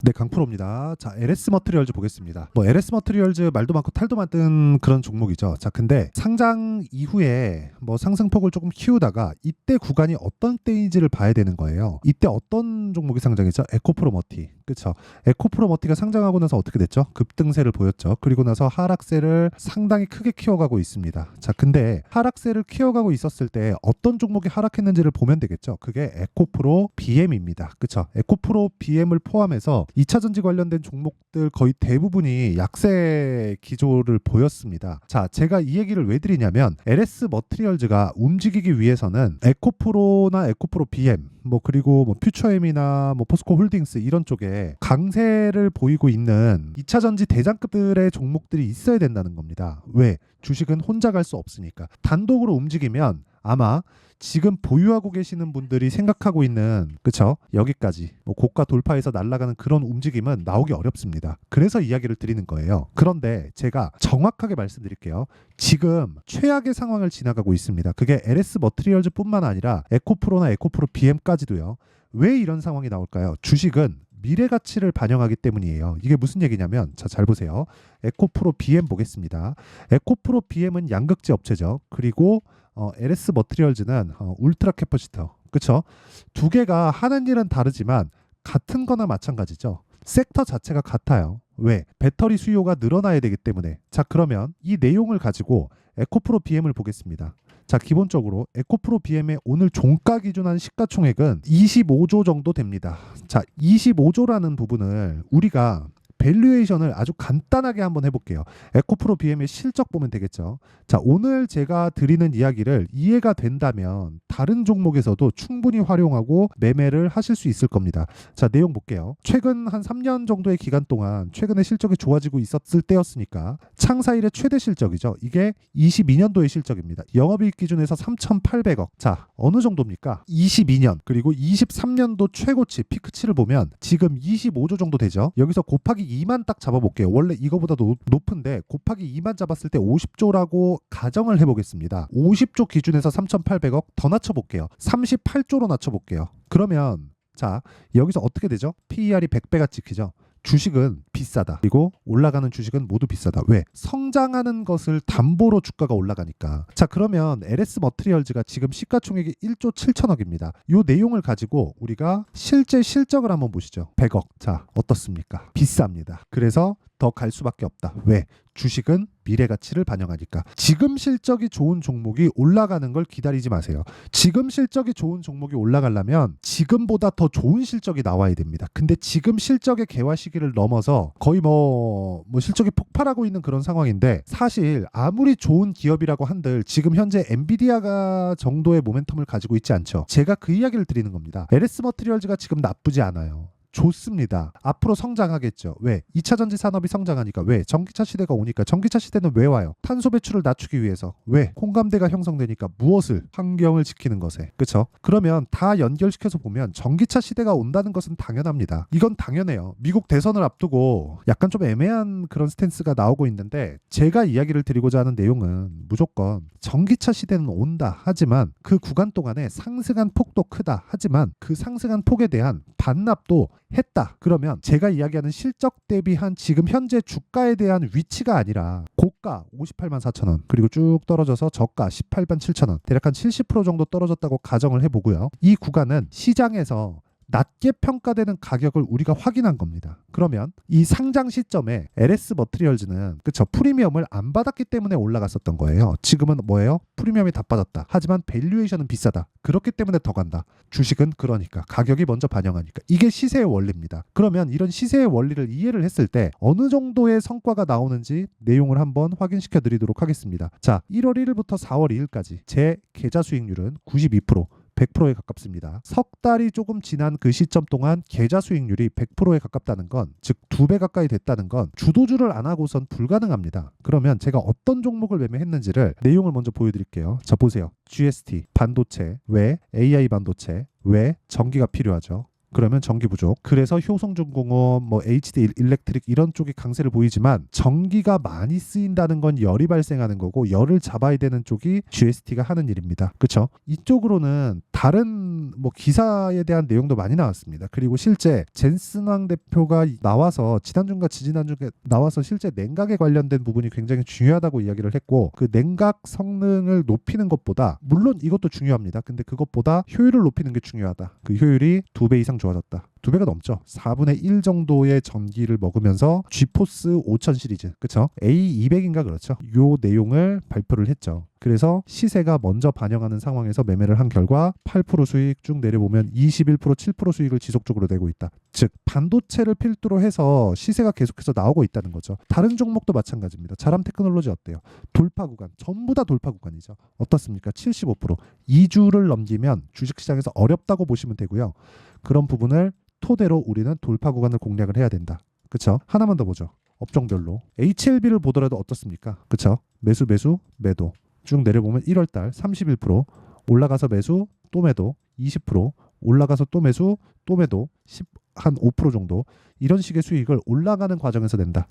네, 강프로입니다. 자, LS 머티리얼즈 보겠습니다. 뭐 LS 머티리얼즈 말도 많고 탈도 많은 그런 종목이죠. 자, 근데 상장 이후에 뭐 상승폭을 조금 키우다가 이때 구간이 어떤 때인지를 봐야 되는 거예요. 이때 어떤 종목이 상장했죠? 에코프로 머티. 그렇죠? 에코프로 머티가 상장하고 나서 어떻게 됐죠? 급등세를 보였죠. 그리고 나서 하락세를 상당히 크게 키워가고 있습니다. 자, 근데 하락세를 키워가고 있었을 때 어떤 종목이 하락했는지를 보면 되겠죠. 그게 에코프로 BM입니다. 그렇죠? 에코프로 BM을 포함해서 2차전지 관련된 종목들 거의 대부분이 약세 기조를 보였습니다. 자, 제가 이 얘기를 왜 드리냐면 LS 머티리얼즈가 움직이기 위해서는 에코프로나 에코프로 BM 그리고 퓨처엠이나 포스코 홀딩스 이런 쪽에 강세를 보이고 있는 2차전지 대장급들의 종목들이 있어야 된다는 겁니다. 왜? 주식은 혼자 갈 수 없으니까. 단독으로 움직이면 아마 지금 보유하고 계시는 분들이 생각하고 있는 그쵸? 여기까지 고가 돌파해서 날아가는 그런 움직임은 나오기 어렵습니다. 그래서 이야기를 드리는 거예요. 그런데 제가 정확하게 말씀드릴게요. 지금 최악의 상황을 지나가고 있습니다. 그게 LS 머티리얼즈 뿐만 아니라 에코프로나 에코프로 BM까지도요. 왜 이런 상황이 나올까요? 주식은 미래 가치를 반영하기 때문이에요. 이게 무슨 얘기냐면 자, 잘 보세요. 에코프로 BM 보겠습니다. 에코프로 BM은 양극재 업체죠. 그리고 LS 머티리얼즈는 울트라 캐퍼시터. 그쵸? 두 개가 하는 일은 다르지만 같은 거나 마찬가지죠. 섹터 자체가 같아요. 왜? 배터리 수요가 늘어나야 되기 때문에. 자, 그러면 이 내용을 가지고 에코프로 BM을 보겠습니다. 자, 기본적으로 에코프로 BM의 오늘 종가 기준한 시가총액은 25조 정도 됩니다. 자, 25조라는 부분을 우리가 밸류에이션을 아주 간단하게 한번 해볼게요. 에코프로 BM의 실적 보면 되겠죠. 자, 오늘 제가 드리는 이야기를 이해가 된다면 다른 종목에서도 충분히 활용하고 매매를 하실 수 있을 겁니다. 자, 내용 볼게요. 최근 한 3년 정도의 기간 동안 최근에 실적이 좋아지고 있었을 때였으니까 창사 이래 최대 실적이죠. 이게 22년도의 실적입니다. 영업이익 기준에서 3,800억. 자, 어느 정도입니까? 22년 그리고 23년도 최고치 피크치를 보면 지금 25조 정도 되죠. 여기서 곱하기 2만 딱 잡아볼게요. 원래 이거보다 높은데 곱하기 2만 잡았을 때 50조라고 가정을 해보겠습니다. 50조 기준에서 3,800억 더 낮춰볼게요. 38조로 낮춰볼게요. 그러면 자, 여기서 어떻게 되죠? PER이 100배가 찍히죠. 주식은 비싸다. 그리고 올라가는 주식은 모두 비싸다. 왜? 성장하는 것을 담보로 주가가 올라가니까. 자, 그러면 LS 머티리얼즈가 지금 시가총액이 1조 7천억입니다. 이 내용을 가지고 우리가 실제 실적을 한번 보시죠. 100억. 자, 어떻습니까? 비쌉니다. 그래서 더 갈 수밖에 없다. 왜? 주식은 미래 가치를 반영하니까. 지금 실적이 좋은 종목이 올라가는 걸 기다리지 마세요. 지금 실적이 좋은 종목이 올라가려면 지금보다 더 좋은 실적이 나와야 됩니다. 근데 지금 실적의 개화 시기를 넘어서 거의 실적이 폭발하고 있는 그런 상황인데 사실 아무리 좋은 기업이라고 한들 지금 현재 엔비디아가 정도의 모멘텀을 가지고 있지 않죠. 제가 그 이야기를 드리는 겁니다. LS 머티리얼즈가 지금 나쁘지 않아요. 좋습니다. 앞으로 성장하겠죠. 왜? 2차전지 산업이 성장하니까. 왜? 전기차 시대가 오니까. 전기차 시대는 왜 와요? 탄소 배출을 낮추기 위해서. 왜? 공감대가 형성되니까. 무엇을? 환경을 지키는 것에. 그쵸? 그러면 다 연결시켜서 보면 전기차 시대가 온다는 것은 당연합니다. 이건 당연해요. 미국 대선을 앞두고 약간 좀 애매한 그런 스탠스가 나오고 있는데 제가 이야기를 드리고자 하는 내용은 무조건 전기차 시대는 온다. 하지만 그 구간 동안에 상승한 폭도 크다. 하지만 그 상승한 폭에 대한 반납도 했다. 그러면 제가 이야기하는 실적 대비한 지금 현재 주가에 대한 위치가 아니라 고가 58만 4천 원 그리고 쭉 떨어져서 저가 18만 7천 원 대략 한 70% 정도 떨어졌다고 가정을 해보고요. 이 구간은 시장에서 낮게 평가되는 가격을 우리가 확인한 겁니다. 그러면 이 상장 시점에 LS 머티리얼즈는 그쵸 프리미엄을 안 받았기 때문에 올라갔었던 거예요. 지금은 뭐예요? 프리미엄이 다 빠졌다. 하지만 밸류에이션은 비싸다. 그렇기 때문에 더 간다. 주식은 그러니까 가격이 먼저 반영하니까. 이게 시세의 원리입니다. 그러면 이런 시세의 원리를 이해를 했을 때 어느 정도의 성과가 나오는지 내용을 한번 확인시켜 드리도록 하겠습니다. 자, 1월 1일부터 4월 2일까지 제 계좌 수익률은 92%. 100%에 가깝습니다. 석 달이 조금 지난 그 시점 동안 계좌 수익률이 100%에 가깝다는 건, 즉 2배 가까이 됐다는 건 주도주를 안 하고선 불가능합니다. 그러면 제가 어떤 종목을 매매했는지를 내용을 먼저 보여드릴게요. 자, 보세요. GST, 반도체, 왜 AI 반도체, 왜 전기가 필요하죠? 그러면 전기 부족. 그래서 효성중공업, 뭐 HD 일렉트릭 이런 쪽이 강세를 보이지만 전기가 많이 쓰인다는 건 열이 발생하는 거고 열을 잡아야 되는 쪽이 GST가 하는 일입니다. 그렇죠? 이쪽으로는 다른 뭐 기사에 대한 내용도 많이 나왔습니다. 그리고 실제 젠슨왕 대표가 나와서 지난주인가 지지난주에 나와서 실제 냉각에 관련된 부분이 굉장히 중요하다고 이야기를 했고 그 냉각 성능을 높이는 것보다 물론 이것도 중요합니다. 근데 그것보다 효율을 높이는 게 중요하다. 그 효율이 2배 이상 좋아졌다. 2배가 넘죠. 4분의 1 정도의 전기를 먹으면서 지포스 5000 시리즈, 그쵸? A200인가 그렇죠. 요 내용을 발표를 했죠. 그래서 시세가 먼저 반영하는 상황에서 매매를 한 결과 8% 수익 쭉 내려보면 21%, 7% 수익을 지속적으로 내고 있다. 즉 반도체를 필두로 해서 시세가 계속해서 나오고 있다는 거죠. 다른 종목도 마찬가지입니다. 자람 테크놀로지 어때요? 돌파 구간, 전부 다 돌파 구간이죠. 어떻습니까? 75%. 2주를 넘기면 주식시장에서 어렵다고 보시면 되고요. 그런 부분을 토대로 우리는 돌파 구간을 공략을 해야 된다. 그쵸? 하나만 더 보죠. 업종별로. HLB를 보더라도 어떻습니까? 그쵸? 매수, 매도. 쭉 내려보면 1월달 31%, 올라가서 매수, 또 매도, 20%, 올라가서 또 매수, 또 매도, 한 5% 정도. 이런 식의 수익을 올라가는 과정에서 낸다.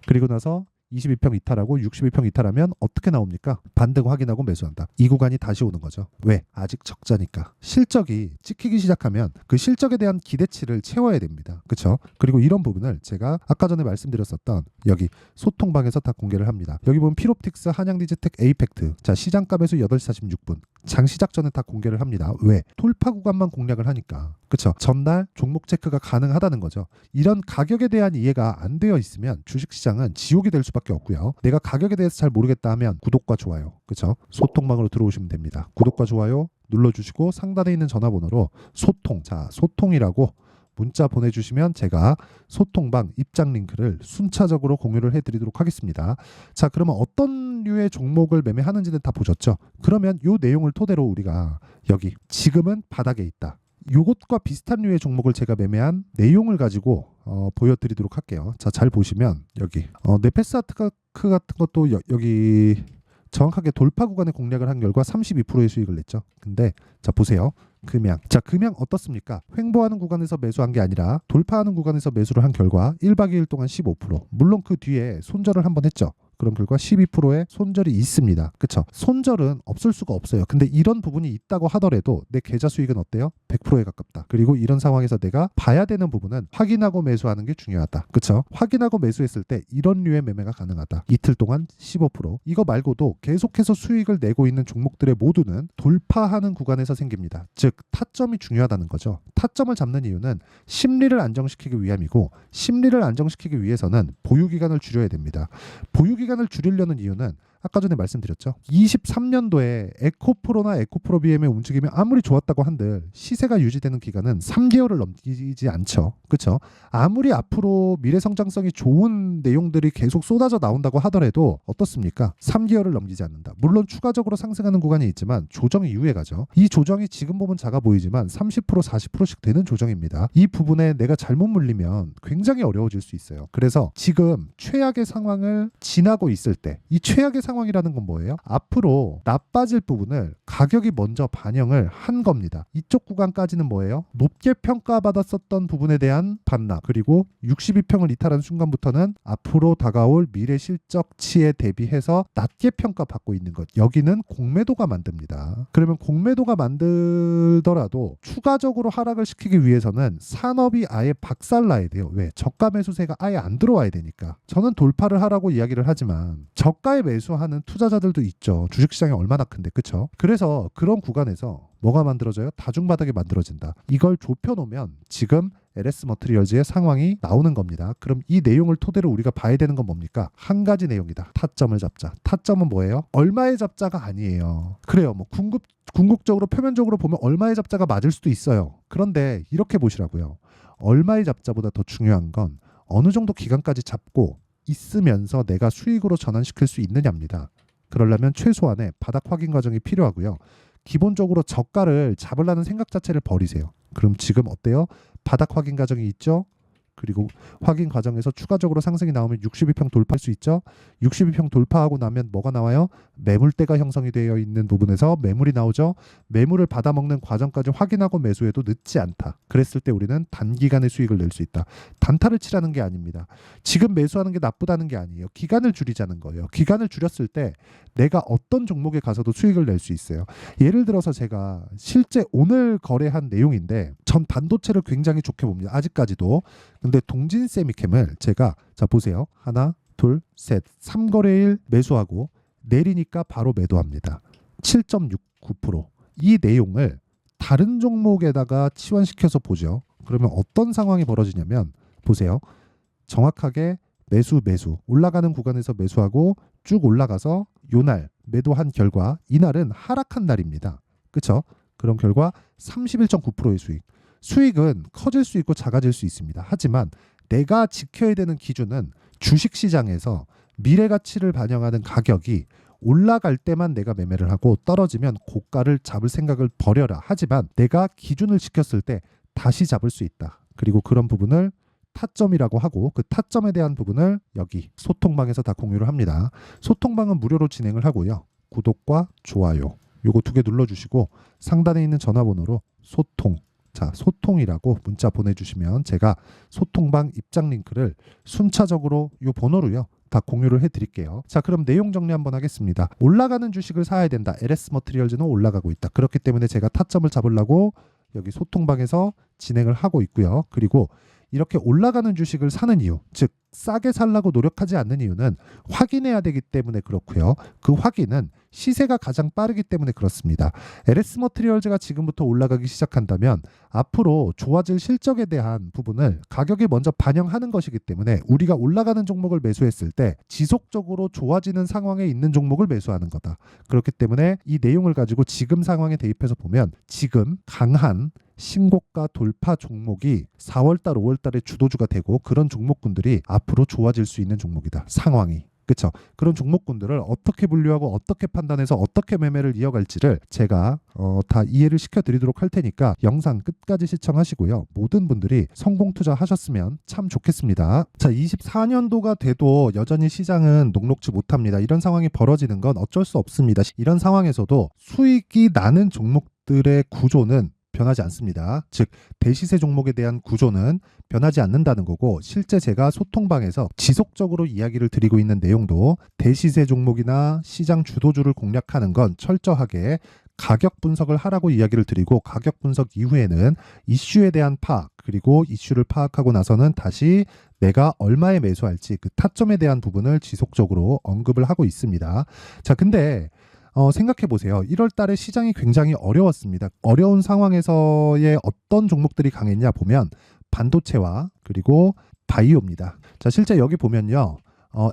그리고 나서 22평 이탈하고 62평 이탈하면 어떻게 나옵니까? 반등 확인하고 매수한다. 이 구간이 다시 오는 거죠. 왜? 아직 적자니까. 실적이 찍히기 시작하면 그 실적에 대한 기대치를 채워야 됩니다. 그렇죠? 그리고 이런 부분을 제가 아까 전에 말씀드렸었던 여기 소통방에서 다 공개를 합니다. 여기 보면 피롭틱스, 한양디지텍, 에이펙트. 자, 시장가 매수 8시 46분. 장 시작 전에 다 공개를 합니다. 왜? 돌파 구간만 공략을 하니까. 그렇죠? 전날 종목 체크가 가능하다는 거죠. 이런 가격에 대한 이해가 안 되어 있으면 주식시장은 지옥이 될 수밖에 없고요. 내가 가격에 대해서 잘 모르겠다 하면 구독과 좋아요. 그렇죠? 소통방으로 들어오시면 됩니다. 구독과 좋아요 눌러주시고 상단에 있는 전화번호로 소통, 자 소통이라고 문자 보내주시면 제가 소통방 입장 링크를 순차적으로 공유를 해드리도록 하겠습니다. 자, 그러면 어떤 류의 종목을 매매하는지는 다 보셨죠? 그러면 이 내용을 토대로 우리가 여기 지금은 바닥에 있다. 요것과 비슷한 류의 종목을 제가 매매한 내용을 가지고 보여드리도록 할게요. 자, 잘 보시면 여기 네페스아트크 같은 것도 여기 정확하게 돌파 구간에 공략을 한 결과 32%의 수익을 냈죠. 근데 자 보세요. 금양. 자, 금양 어떻습니까? 횡보하는 구간에서 매수한 게 아니라 돌파하는 구간에서 매수를 한 결과 1박 2일 동안 15%. 물론 그 뒤에 손절을 한번 했죠. 그런 결과 12%의 손절이 있습니다. 그쵸? 손절은 없을 수가 없어요. 근데 이런 부분이 있다고 하더라도 내 계좌 수익은 어때요? 100%에 가깝다. 그리고 이런 상황에서 내가 봐야 되는 부분은 확인하고 매수하는 게 중요하다. 그쵸? 확인하고 매수했을 때 이런 류의 매매가 가능하다. 이틀 동안 15%. 이거 말고도 계속해서 수익을 내고 있는 종목들의 모두는 돌파하는 구간에서 생깁니다. 즉 타점이 중요하다는 거죠. 타점을 잡는 이유는 심리를 안정시키기 위함이고 심리를 안정시키기 위해서는 보유기간을 줄여야 됩니다. 보유기간을 줄이려는 이유는 아까 전에 말씀드렸죠. 23년도에 에코프로나 에코프로 BM의 움직임이 아무리 좋았다고 한들 시세가 유지되는 기간은 3개월을 넘기지 않죠. 그렇죠? 아무리 앞으로 미래 성장성이 좋은 내용들이 계속 쏟아져 나온다고 하더라도 어떻습니까? 3개월을 넘기지 않는다. 물론 추가적으로 상승하는 구간이 있지만 조정 이후에 가죠. 이 조정이 지금 보면 작아 보이지만 30% 40%씩 되는 조정입니다. 이 부분에 내가 잘못 물리면 굉장히 어려워질 수 있어요. 그래서 지금 최악의 상황을 지나고 있을 때 이 최악의 상황이라는 건 뭐예요? 앞으로 나빠질 부분을 가격이 먼저 반영을 한 겁니다. 이쪽 구간까지는 뭐예요? 높게 평가받았었던 부분에 대한 반납, 그리고 62평을 이탈한 순간부터는 앞으로 다가올 미래 실적치에 대비해서 낮게 평가받고 있는 것. 여기는 공매도가 만듭니다. 그러면 공매도가 만들더라도 추가적으로 하락을 시키기 위해서는 산업이 아예 박살나야 돼요. 왜? 저가 매수세가 아예 안 들어와야 되니까. 저는 돌파를 하라고 이야기를 하지만 저가에 매수하는 투자자들도 있죠. 주식시장이 얼마나 큰데, 그쵸? 그래서 그런 구간에서 뭐가 만들어져요? 다중바닥이 만들어진다. 이걸 좁혀놓으면 지금 LS 머트리얼즈의 상황이 나오는 겁니다. 그럼 이 내용을 토대로 우리가 봐야 되는 건 뭡니까? 한 가지 내용이다. 타점을 잡자. 타점은 뭐예요? 얼마의 잡자가 아니에요. 그래요. 뭐 궁극적으로 표면적으로 보면 얼마의 잡자가 맞을 수도 있어요. 그런데 이렇게 보시라고요. 얼마의 잡자보다 더 중요한 건 어느 정도 기간까지 잡고 있으면서 내가 수익으로 전환시킬 수 있느냐입니다. 그러려면 최소한의 바닥 확인 과정이 필요하고요. 기본적으로 저가를 잡으려는 생각 자체를 버리세요. 그럼 지금 어때요? 바닥 확인 과정이 있죠? 그리고 확인 과정에서 추가적으로 상승이 나오면 62평 돌파할 수 있죠. 62평 돌파하고 나면 뭐가 나와요? 매물대가 형성이 되어 있는 부분에서 매물이 나오죠. 매물을 받아먹는 과정까지 확인하고 매수해도 늦지 않다. 그랬을 때 우리는 단기간의 수익을 낼 수 있다. 단타를 치라는 게 아닙니다. 지금 매수하는 게 나쁘다는 게 아니에요. 기간을 줄이자는 거예요. 기간을 줄였을 때 내가 어떤 종목에 가서도 수익을 낼 수 있어요. 예를 들어서 제가 실제 오늘 거래한 내용인데 전 반도체를 굉장히 좋게 봅니다. 아직까지도. 근데 동진 세미캠을 제가 자 보세요. 하나, 둘, 셋. 3거래일 매수하고 내리니까 바로 매도합니다. 7.69%. 이 내용을 다른 종목에다가 치환시켜서 보죠. 그러면 어떤 상황이 벌어지냐면 보세요. 정확하게 매수 올라가는 구간에서 매수하고 쭉 올라가서 요날 매도한 결과 이날은 하락한 날입니다. 그렇죠? 그런 결과 31.9%의 수익은 커질 수 있고 작아질 수 있습니다. 하지만 내가 지켜야 되는 기준은 주식시장에서 미래가치를 반영하는 가격이 올라갈 때만 내가 매매를 하고 떨어지면 고가를 잡을 생각을 버려라. 하지만 내가 기준을 지켰을 때 다시 잡을 수 있다. 그리고 그런 부분을 타점이라고 하고 그 타점에 대한 부분을 여기 소통방에서 다 공유를 합니다. 소통방은 무료로 진행을 하고요. 구독과 좋아요 요거 2개 눌러주시고 상단에 있는 전화번호로 소통이라고 문자 보내주시면 제가 소통방 입장 링크를 순차적으로 요 번호로요 다 공유를 해드릴게요. 자, 그럼 내용 정리 한번 하겠습니다. 올라가는 주식을 사야 된다. LS 머티리얼즈는 올라가고 있다. 그렇기 때문에 제가 타점을 잡으려고 여기 소통방에서 진행을 하고 있고요. 그리고 이렇게 올라가는 주식을 사는 이유, 즉 싸게 살라고 노력하지 않는 이유는 확인해야 되기 때문에 그렇고요. 그 확인은 시세가 가장 빠르기 때문에 그렇습니다. LS 머티리얼즈가 지금부터 올라가기 시작한다면 앞으로 좋아질 실적에 대한 부분을 가격에 먼저 반영하는 것이기 때문에 우리가 올라가는 종목을 매수했을 때 지속적으로 좋아지는 상황에 있는 종목을 매수하는 거다. 그렇기 때문에 이 내용을 가지고 지금 상황에 대입해서 보면 지금 강한 신고가 돌파 종목이 4월달, 5월달에 주도주가 되고 그런 종목군들이 앞으로 좋아질 수 있는 종목이다. 상황이. 그렇죠? 그런 종목군들을 어떻게 분류하고 어떻게 판단해서 어떻게 매매를 이어갈지를 제가 다 이해를 시켜드리도록 할 테니까 영상 끝까지 시청하시고요. 모든 분들이 성공 투자하셨으면 참 좋겠습니다. 자, 24년도가 돼도 여전히 시장은 녹록지 못합니다. 이런 상황이 벌어지는 건 어쩔 수 없습니다. 이런 상황에서도 수익이 나는 종목들의 구조는 변하지 않습니다. 즉 대시세 종목에 대한 구조는 변하지 않는다는 거고 실제 제가 소통방에서 지속적으로 이야기를 드리고 있는 내용도 대시세 종목이나 시장 주도주를 공략하는 건 철저하게 가격 분석을 하라고 이야기를 드리고 가격 분석 이후에는 이슈에 대한 파악 그리고 이슈를 파악하고 나서는 다시 내가 얼마에 매수할지 그 타점에 대한 부분을 지속적으로 언급을 하고 있습니다. 자, 근데 생각해 보세요. 1월 달에 시장이 굉장히 어려웠습니다. 어려운 상황에서의 어떤 종목들이 강했냐 보면 반도체와 그리고 바이오입니다. 자, 실제 여기 보면요.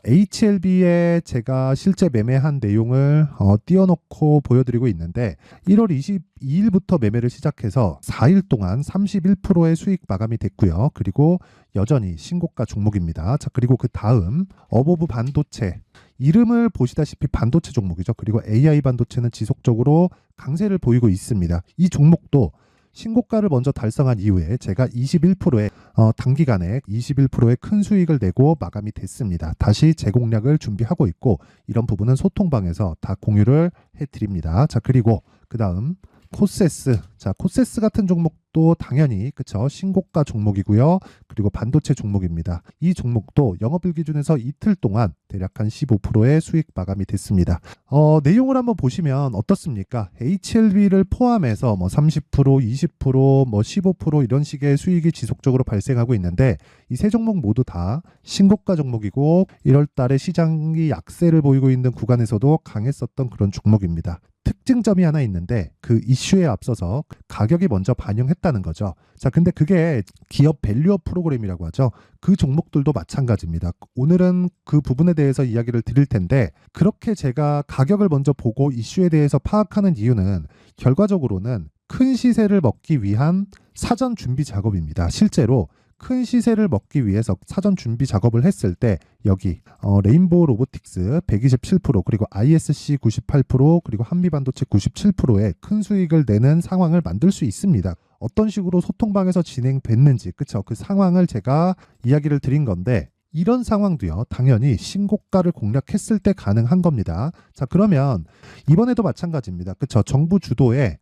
HLB에 제가 실제 매매한 내용을 띄워놓고 보여드리고 있는데 1월 22일부터 매매를 시작해서 4일 동안 31%의 수익 마감이 됐고요. 그리고 여전히 신고가 종목입니다. 자, 그리고 그 다음 어보브 반도체 이름을 보시다시피 반도체 종목이죠. 그리고 AI 반도체는 지속적으로 강세를 보이고 있습니다. 이 종목도 신고가를 먼저 달성한 이후에 제가 21%의 단기간에 21%의 큰 수익을 내고 마감이 됐습니다. 다시 재공략을 준비하고 있고 이런 부분은 소통방에서 다 공유를 해드립니다. 자, 그리고 그 다음 코세스. 자, 코세스 같은 종목도 당연히 그쵸 신고가 종목이고요. 그리고 반도체 종목입니다. 이 종목도 영업일 기준에서 이틀 동안 대략 한 15%의 수익 마감이 됐습니다. 내용을 한번 보시면 어떻습니까? HLB를 포함해서 뭐 30%, 20%, 뭐 15% 이런 식의 수익이 지속적으로 발생하고 있는데 이 세 종목 모두 다 신고가 종목이고 1월 달에 시장이 약세를 보이고 있는 구간에서도 강했었던 그런 종목입니다. 특징점이 하나 있는데 그 이슈에 앞서서 가격이 먼저 반영했다는 거죠. 자, 근데 그게 기업 밸류업 프로그램이라고 하죠. 그 종목들도 마찬가지입니다. 오늘은 그 부분에 대해서 이야기를 드릴 텐데 그렇게 제가 가격을 먼저 보고 이슈에 대해서 파악하는 이유는 결과적으로는 큰 시세를 먹기 위한 사전 준비 작업입니다. 실제로 큰 시세를 먹기 위해서 사전 준비 작업을 했을 때 여기 레인보우 로보틱스 127% 그리고 ISC 98% 그리고 한미반도체 97%의 큰 수익을 내는 상황을 만들 수 있습니다. 어떤 식으로 소통방에서 진행됐는지, 그쵸? 그 상황을 제가 이야기를 드린 건데, 이런 상황도요, 당연히 신고가를 공략했을 때 가능한 겁니다. 자, 그러면 이번에도 마찬가지입니다. 그쵸? 정부 주도의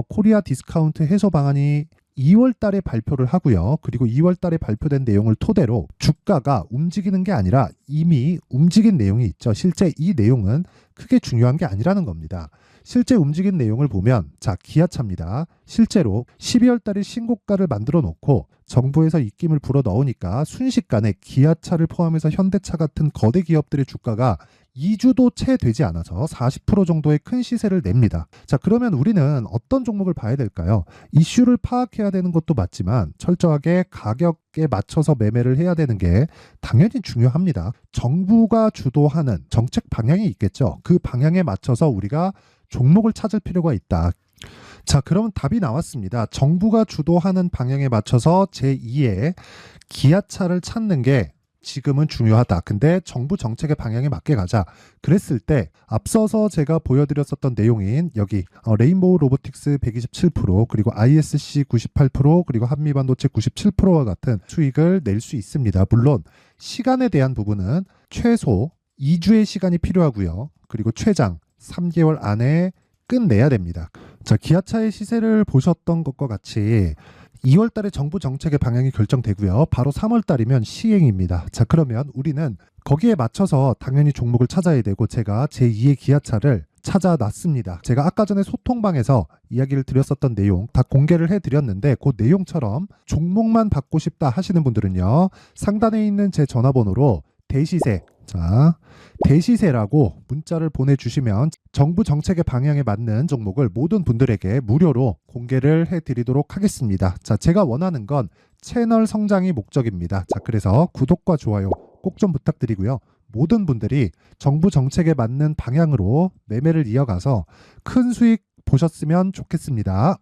코리아 디스카운트 해소 방안이 2월 달에 발표를 하고요. 그리고 2월 달에 발표된 내용을 토대로 주가가 움직이는 게 아니라 이미 움직인 내용이 있죠. 실제 이 내용은 크게 중요한 게 아니라는 겁니다. 실제 움직인 내용을 보면, 자, 기아차입니다. 실제로 12월 달에 신고가를 만들어 놓고 정부에서 입김을 불어 넣으니까 순식간에 기아차를 포함해서 현대차 같은 거대 기업들의 주가가 2주도 채 되지 않아서 40% 정도의 큰 시세를 냅니다. 자, 그러면 우리는 어떤 종목을 봐야 될까요? 이슈를 파악해야 되는 것도 맞지만 철저하게 가격에 맞춰서 매매를 해야 되는 게 당연히 중요합니다. 정부가 주도하는 정책 방향이 있겠죠. 그 방향에 맞춰서 우리가 종목을 찾을 필요가 있다. 자, 그러면 답이 나왔습니다. 정부가 주도하는 방향에 맞춰서 제2의 기아차를 찾는 게 지금은 중요하다. 근데 정부 정책의 방향에 맞게 가자. 그랬을 때 앞서서 제가 보여드렸었던 내용인 여기 레인보우 로보틱스 127%, 그리고 ISC 98%, 그리고 한미반도체 97%와 같은 수익을 낼 수 있습니다. 물론 시간에 대한 부분은 최소 2주의 시간이 필요하고요. 그리고 최장 3개월 안에 끝내야 됩니다. 자, 기아차의 시세를 보셨던 것과 같이 2월 달에 정부 정책의 방향이 결정되고요. 바로 3월 달이면 시행입니다. 자, 그러면 우리는 거기에 맞춰서 당연히 종목을 찾아야 되고, 제가 제2의 기아차를 찾아놨습니다. 제가 아까 전에 소통방에서 이야기를 드렸었던 내용 다 공개를 해드렸는데, 그 내용처럼 종목만 받고 싶다 하시는 분들은요, 상단에 있는 제 전화번호로 대시세, 자, 대시세라고 문자를 보내주시면 정부 정책의 방향에 맞는 종목을 모든 분들에게 무료로 공개를 해드리도록 하겠습니다. 자, 제가 원하는 건 채널 성장이 목적입니다. 자, 그래서 구독과 좋아요 꼭 좀 부탁드리고요. 모든 분들이 정부 정책에 맞는 방향으로 매매를 이어가서 큰 수익 보셨으면 좋겠습니다.